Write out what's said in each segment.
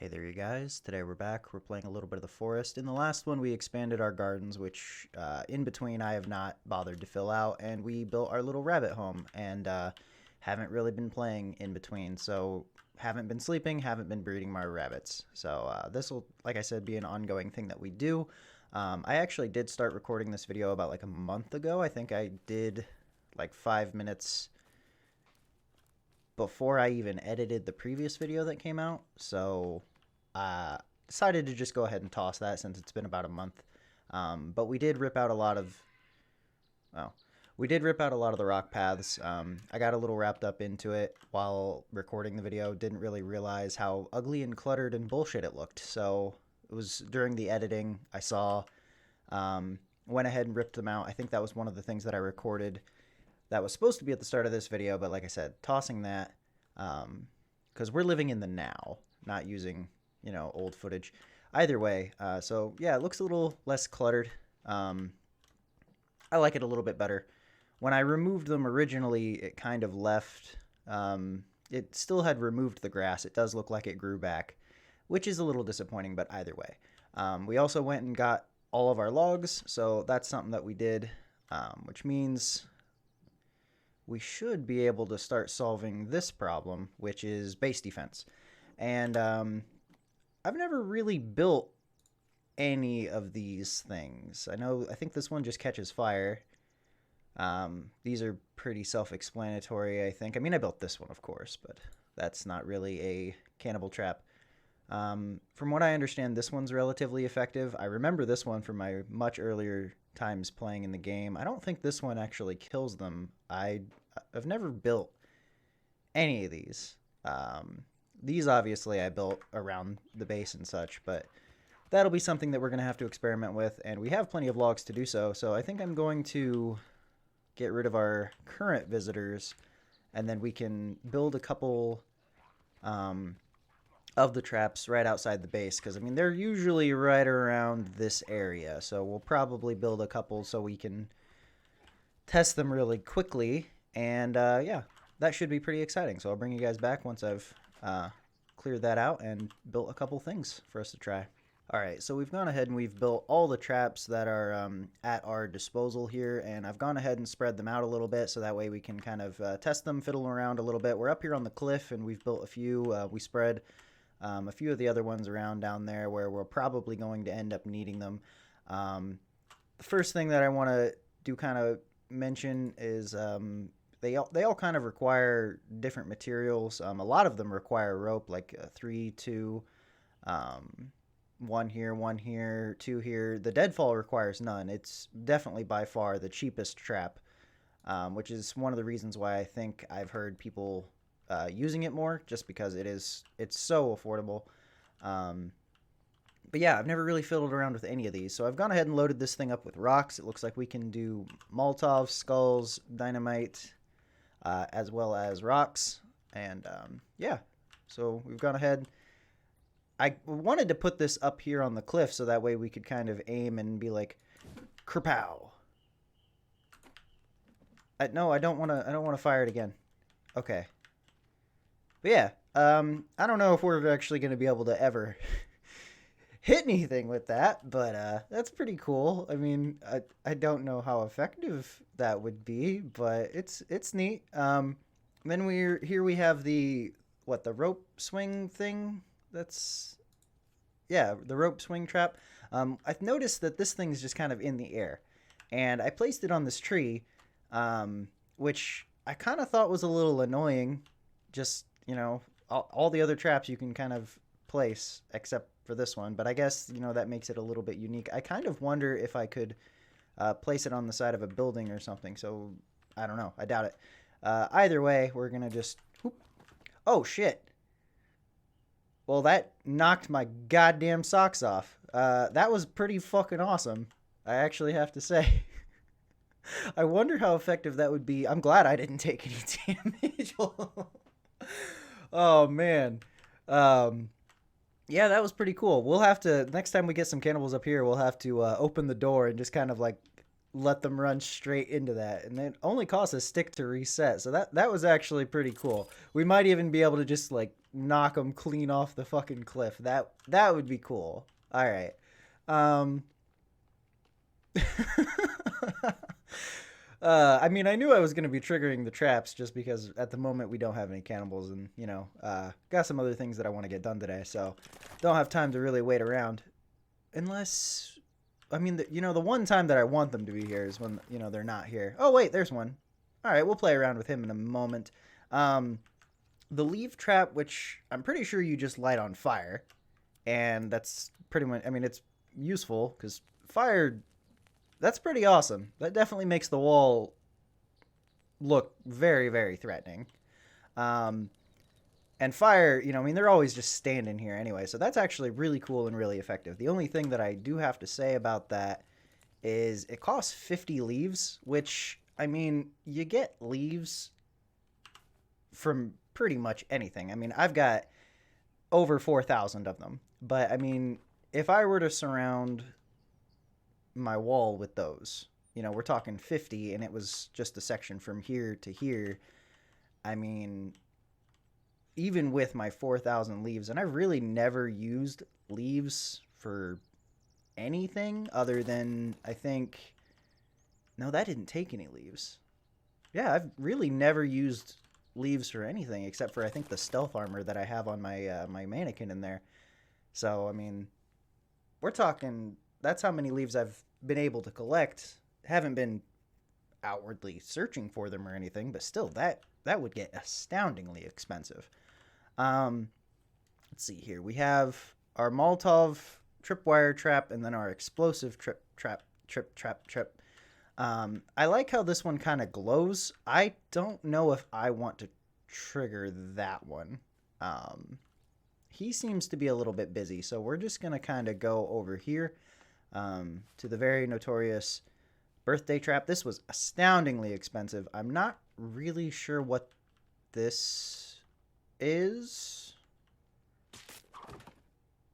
Hey there, you guys. Today we're back. We're playing a little bit of the forest. In the last one, we expanded our gardens, which in between I have not bothered to fill out, and we built our little rabbit home, and haven't really been playing in between. So haven't been sleeping, haven't been breeding my rabbits. So this will, like I said, be an ongoing thing that we do. I actually did start recording this video about like a month ago. I think I did like 5 minutes before I even edited the previous video that came out. So decided to just go ahead and toss that since it's been about a month. But we did rip out a lot of, well, we did rip out a lot of the rock paths. I got a little wrapped up into it while recording the video. Didn't really realize how ugly and cluttered and bullshit it looked. So it was during the editing I saw, went ahead and ripped them out. I think that was one of the things that I recorded that was supposed to be at the start of this video, but like I said, tossing that, because we're living in the now, not using, old footage. Either way, so yeah, it looks a little less cluttered. I like it a little bit better. When I removed them originally, it kind of left, it still had removed the grass. It does look like it grew back, which is a little disappointing, but either way. We also went and got all of our logs, so that's something that we did, which means we should be able to start solving this problem, which is base defense. And I've never really built any of these things. I think this one just catches fire. These are pretty self-explanatory, I think. I mean, I built this one, of course, but that's not really a cannibal trap. From what I understand, this one's relatively effective. I remember this one from my much earlier times playing in the game. I don't think this one actually kills them. I've never built any of these. These obviously I built around the base and such, but that'll be something that we're going to have to experiment with, and we have plenty of logs to do so. So I think I'm going to get rid of our current visitors, and then we can build a couple of the traps right outside the base, because I mean they're usually right around this area, so we'll probably build a couple so we can test them really quickly. And yeah, that should be pretty exciting. So I'll bring you guys back once I've cleared that out and built a couple things for us to try. All right, so we've gone ahead and we've built all the traps that are at our disposal here, and I've gone ahead and spread them out a little bit so that way we can kind of test them, fiddle around a little bit. We're up here on the cliff, and we've built a few. We spread a few of the other ones around down there where we're probably going to end up needing them. The first thing that I want to do kind of mention is they all kind of require different materials. A lot of them require rope, like 3, 2, 1 here, 2 here. The deadfall requires none. It's definitely by far the cheapest trap, which is one of the reasons why I think I've heard people using it more, just because it's so affordable. But yeah, I've never really fiddled around with any of these, so I've gone ahead and loaded this thing up with rocks. It looks like we can do Molotov, skulls, dynamite, as well as rocks. And yeah, so we've gone ahead. I wanted to put this up here on the cliff so that way we could kind of aim and be like, kerpow. No, I don't want to fire it again. Okay. But yeah, I don't know if we're actually going to be able to ever hit anything with that, but that's pretty cool. I mean, I don't know how effective that would be, but it's neat. Then we have the rope swing thing. Yeah, the rope swing trap. I've noticed that this thing's just kind of in the air, and I placed it on this tree, which I kind of thought was a little annoying. Just, all the other traps you can kind of place except for this one, but I guess that makes it a little bit unique. I kind of wonder if I could place it on the side of a building or something. So I don't know. I doubt it. Either way, we're gonna just whoop. Oh shit. Well, that knocked my goddamn socks off. That was pretty fucking awesome, I actually have to say. I wonder how effective that would be. I'm glad I didn't take any damage. Oh man. Yeah, that was pretty cool. We'll have to, next time we get some cannibals up here, we'll have to open the door and just kind of like let them run straight into that. And it only costs a stick to reset. So that was actually pretty cool. We might even be able to just like knock them clean off the fucking cliff. That would be cool. All right. Um, I mean, I knew I was going to be triggering the traps just because at the moment we don't have any cannibals and, you know, got some other things that I want to get done today. So don't have time to really wait around. Unless, I mean, the one time that I want them to be here is when, you know, they're not here. Oh, wait, there's one. All right, we'll play around with him in a moment. The leaf trap, which I'm pretty sure you just light on fire. And that's pretty much, I mean, it's useful because fire, that's pretty awesome. That definitely makes the wall look very, very threatening. And fire, you know, I mean, they're always just standing here anyway. So that's actually really cool and really effective. The only thing that I do have to say about that is it costs 50 leaves, which, I mean, you get leaves from pretty much anything. I mean, I've got over 4,000 of them. But, I mean, if I were to surround my wall with those, you know, we're talking 50, and it was just a section from here to here. I mean, even with my 4,000 leaves, and I've really never used leaves for anything other than, I think, no, that didn't take any leaves. Yeah, I've really never used leaves for anything except for, I think, the stealth armor that I have on my my mannequin in there. So, I mean, we're talking, that's how many leaves I've been able to collect. Haven't been outwardly searching for them or anything, but still, that would get astoundingly expensive. Let's see here. We have our Molotov tripwire trap and then our explosive trip. I like how this one kind of glows. I don't know if I want to trigger that one. He seems to be a little bit busy, so we're just going to kind of go over here to the very notorious birthday trap. This was astoundingly expensive. I'm not really sure what this is,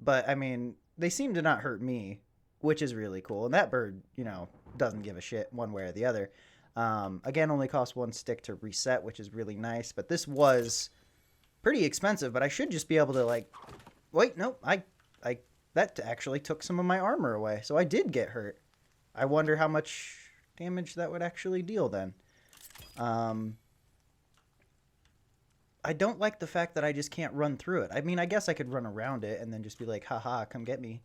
but I mean, they seem to not hurt me, which is really cool. And that bird, you know, doesn't give a shit one way or the other. Again, only costs 1 stick to reset, which is really nice. But this was pretty expensive, but I should just be able to, like, wait, no, that actually took some of my armor away. So I did get hurt. I wonder how much damage that would actually deal then. I don't like the fact that I just can't run through it. I mean, I guess I could run around it and then just be like, haha, come get me.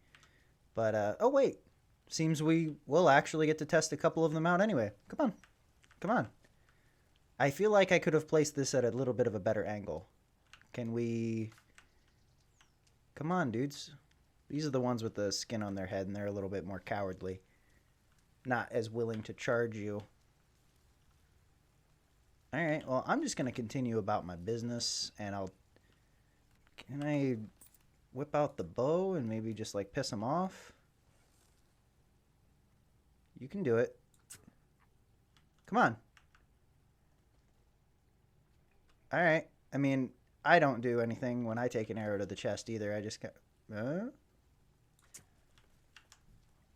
But, oh, wait. Seems we will actually get to test a couple of them out anyway. Come on. Come on. I feel like I could have placed this at a little bit of a better angle. Can we... Come on, dudes. These are the ones with the skin on their head, and they're a little bit more cowardly. Not as willing to charge you. Alright, well, I'm just going to continue about my business, and I'll... Can I whip out the bow and maybe just, like, piss them off? You can do it. Come on. Alright. I mean, I don't do anything when I take an arrow to the chest either. I just got...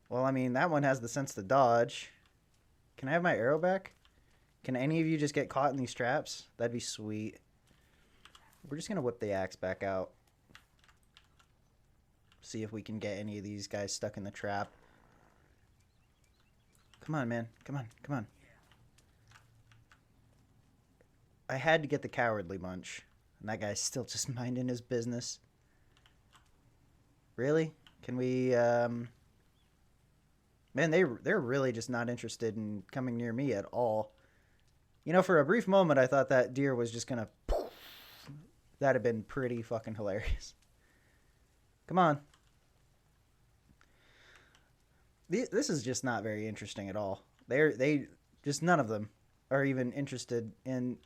Well, I mean, that one has the sense to dodge. Can I have my arrow back? Can any of you just get caught in these traps? That'd be sweet. We're just going to whip the axe back out. See if we can get any of these guys stuck in the trap. Come on, man. Come on. Come on. I had to get the cowardly bunch. And that guy's still just minding his business. Really? Can we, Man, they're really just not interested in coming near me at all. You know, for a brief moment, I thought that deer was just gonna... That'd have been pretty fucking hilarious. Come on. This is just not very interesting at all. They just none of them are even interested in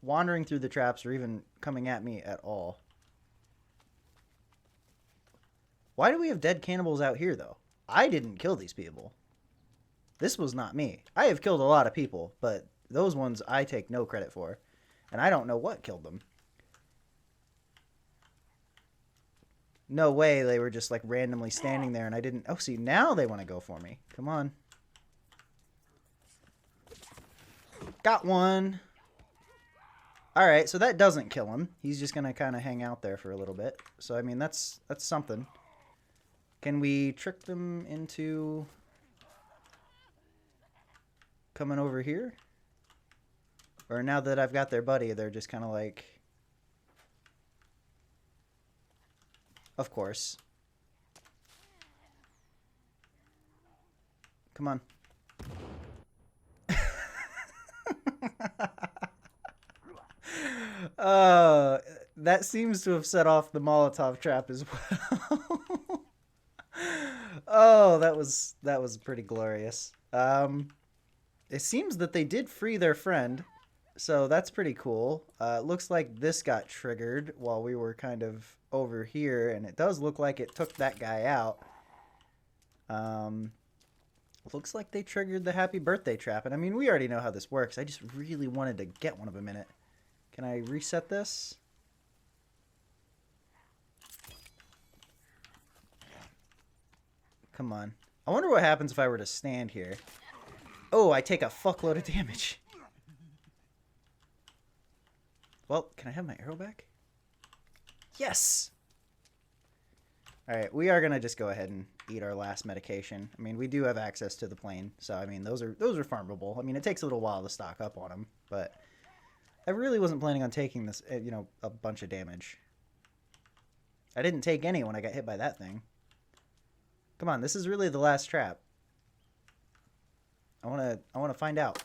wandering through the traps or even coming at me at all. Why do we have dead cannibals out here, though? I didn't kill these people. This was not me. I have killed a lot of people, but those ones I take no credit for. And I don't know what killed them. No way they were just like randomly standing there and I didn't... Oh, see, now they want to go for me. Come on. Got one. All right, so that doesn't kill him. He's just going to kind of hang out there for a little bit. So, I mean, that's something. Can we trick them into coming over here? Or now that I've got their buddy, they're just kind of like... Of course. Come on. That seems to have set off the Molotov trap as well. Oh, that was pretty glorious. It seems that they did free their friend, so that's pretty cool. It looks like this got triggered while we were kind of over here, and it does look like it took that guy out. Looks like they triggered the happy birthday trap, and I mean, we already know how this works. I just really wanted to get one of them in it. Can I reset this? Come on. I wonder what happens if I were to stand here. Oh, I take a fuckload of damage. Well, can I have my arrow back? Yes! Alright, we are going to just go ahead and eat our last medication. I mean, we do have access to the plane, so I mean, those are farmable. I mean, it takes a little while to stock up on them, but I really wasn't planning on taking this, you know, a bunch of damage. I didn't take any when I got hit by that thing. Come on, this is really the last trap. I want to find out.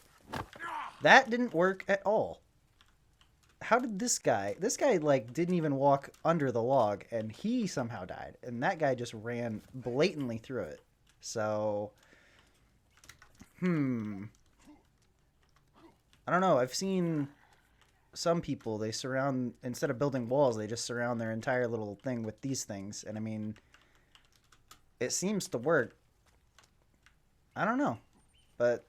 That didn't work at all. How did this guy like didn't even walk under the log and he somehow died, and that guy just ran blatantly through it. So I don't know. I've seen some people, they surround, instead of building walls, they just surround their entire little thing with these things, and I mean, it seems to work. I don't know, but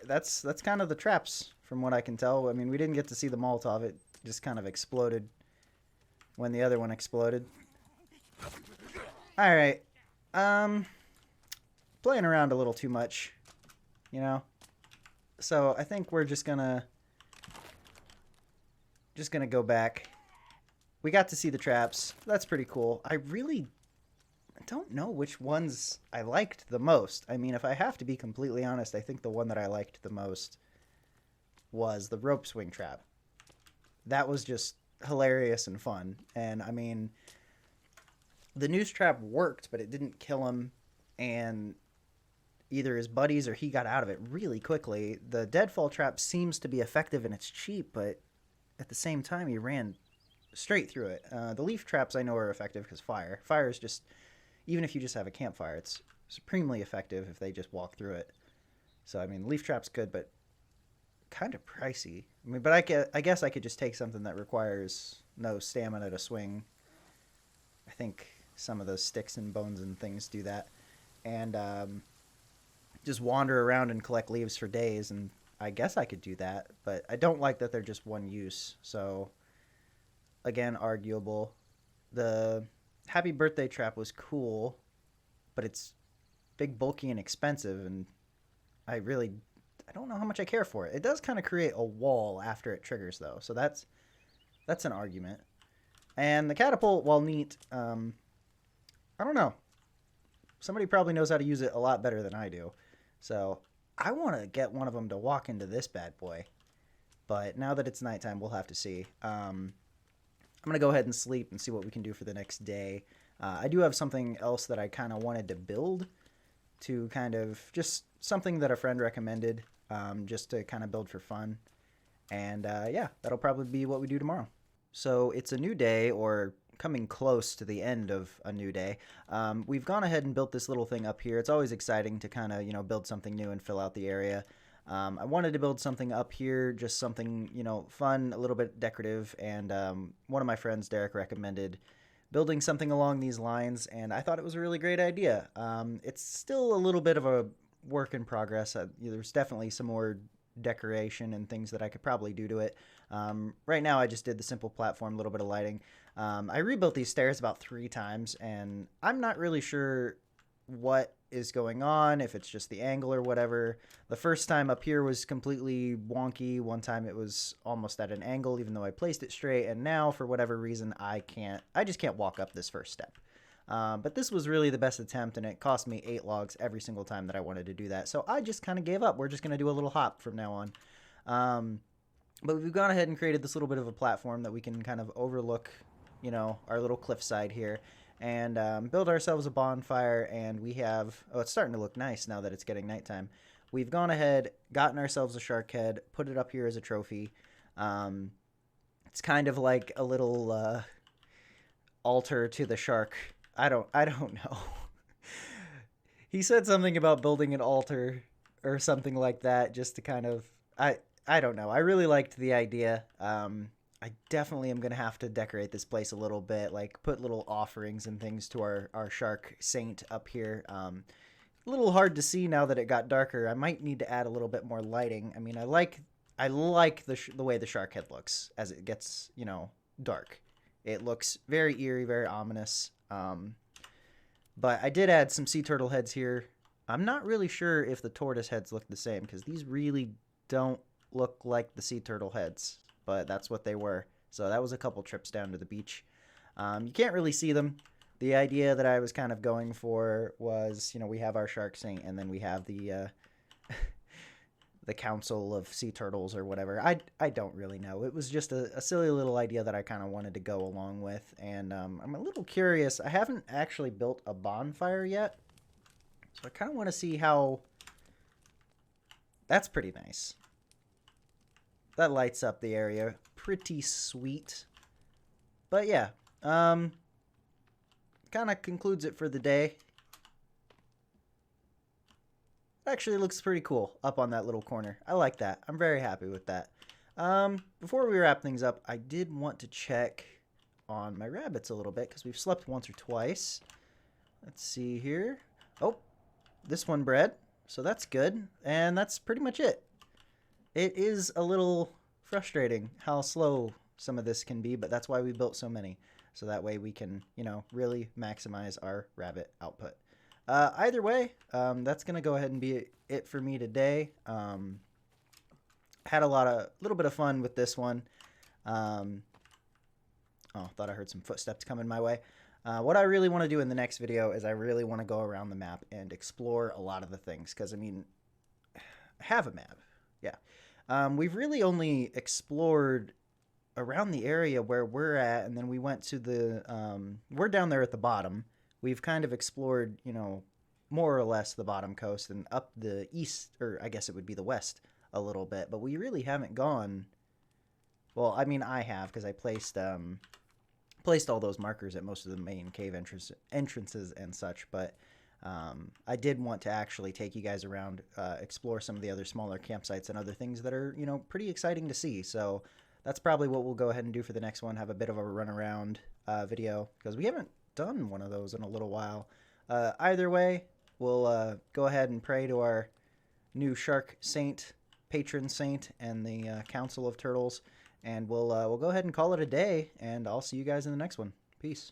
that's kind of the traps from what I can tell. I mean, we didn't get to see the Molotov. It just kind of exploded when the other one exploded. All right. Playing around a little too much, you know? So I think we're just gonna go back. We got to see the traps. That's pretty cool. I really don't know which ones I liked the most. I mean, if I have to be completely honest, I think the one that I liked the most was the rope swing trap. That was just hilarious and fun. And I mean, the noose trap worked, but it didn't kill him, and either his buddies or he got out of it really quickly. The deadfall trap seems to be effective and it's cheap, but at the same time, he ran straight through it. The leaf traps I know are effective because fire is just, even if you just have a campfire, it's supremely effective if they just walk through it. So I mean, leaf trap's good, but kind of pricey. I mean, but I guess I could just take something that requires no stamina to swing. I think some of those sticks and bones and things do that, and just wander around and collect leaves for days, and I guess I could do that, but I don't like that they're just one use. So again, arguable. The happy birthday trap was cool, but it's big, bulky, and expensive, and I don't know how much I care for it. It does kind of create a wall after it triggers, though, so that's an argument. And the catapult, while neat, I don't know. Somebody probably knows how to use it a lot better than I do. So I want to get one of them to walk into this bad boy. But now that it's nighttime, we'll have to see. I'm going to go ahead and sleep and see what we can do for the next day. I do have something else that I kind of wanted to build, to kind of just something that a friend recommended, just to kind of build for fun. And yeah, that'll probably be what we do tomorrow. So it's a new day, or coming close to the end of a new day. We've gone ahead and built this little thing up here. It's always exciting to kind of, you know, build something new and fill out the area. I wanted to build something up here, just something, you know, fun, a little bit decorative, and one of my friends, Derek, recommended building something along these lines, and I thought it was a really great idea. It's still a little bit of a work in progress. There's definitely some more decoration and things that I could probably do to it. Right now I just did the simple platform, a little bit of lighting. I rebuilt these stairs about 3 times, and I'm not really sure what is going on, if it's just the angle or whatever. The first time up here was completely wonky. One time it was almost at an angle, even though I placed it straight. And now, for whatever reason, I just can't walk up this first step. But this was really the best attempt, and it cost me 8 logs every single time that I wanted to do that. So I just kind of gave up. We're just going to do a little hop from now on. But we've gone ahead and created this little bit of a platform that we can kind of overlook, you know, our little cliffside here, and build ourselves a bonfire. And we have, oh, it's starting to look nice now that it's getting nighttime. We've gone ahead, gotten ourselves a shark head, put it up here as a trophy. It's kind of like a little altar to the shark. I don't know. He said something about building an altar or something like that, just to kind of, I don't know. I really liked the idea. I definitely am going to have to decorate this place a little bit, like put little offerings and things to our shark saint up here. A little hard to see now that it got darker. I might need to add a little bit more lighting. I mean, I like the way the shark head looks as it gets, you know, dark. It looks very eerie, very ominous. But I did add some sea turtle heads here. I'm not really sure if the tortoise heads look the same, because these really don't look like the sea turtle heads, but that's what they were. So that was a couple trips down to the beach. You can't really see them. The idea that I was kind of going for was, you know, we have our shark saint, and then we have the the council of sea turtles or whatever. I don't really know. It was just a silly little idea that I kind of wanted to go along with, and I'm a little curious. I haven't actually built a bonfire yet, so I kind of want to see how... That's pretty nice. That lights up the area. Pretty sweet. But yeah, kind of concludes it for the day. Actually looks pretty cool up on that little corner. I like that. I'm very happy with that. Before we wrap things up, I did want to check on my rabbits a little bit, because we've slept once or twice. Let's see here. Oh, this one bred, so that's good. And that's pretty much it. It is a little frustrating how slow some of this can be, but that's why we built so many. So that way we can, you know, really maximize our rabbit output. Either way, that's going to go ahead and be it for me today. Had a little bit of fun with this one. Oh, thought I heard some footsteps coming my way. What I really want to do in the next video is I really want to go around the map and explore a lot of the things, because, I mean, I have a map. Yeah. We've really only explored around the area where we're at, and then we went to the, we're down there at the bottom. We've kind of explored, you know, more or less the bottom coast and up the east, or I guess it would be the west, a little bit. But we really haven't gone, well, I mean, I have, because I placed all those markers at most of the main cave entrances and such. But I did want to actually take you guys around, explore some of the other smaller campsites and other things that are, you know, pretty exciting to see. So that's probably what we'll go ahead and do for the next one. Have a bit of a run around video, because we haven't done one of those in a little while. Either way, we'll go ahead and pray to our new shark saint, patron saint, and the council of turtles, and we'll go ahead and call it a day, and I'll see you guys in the next one. Peace.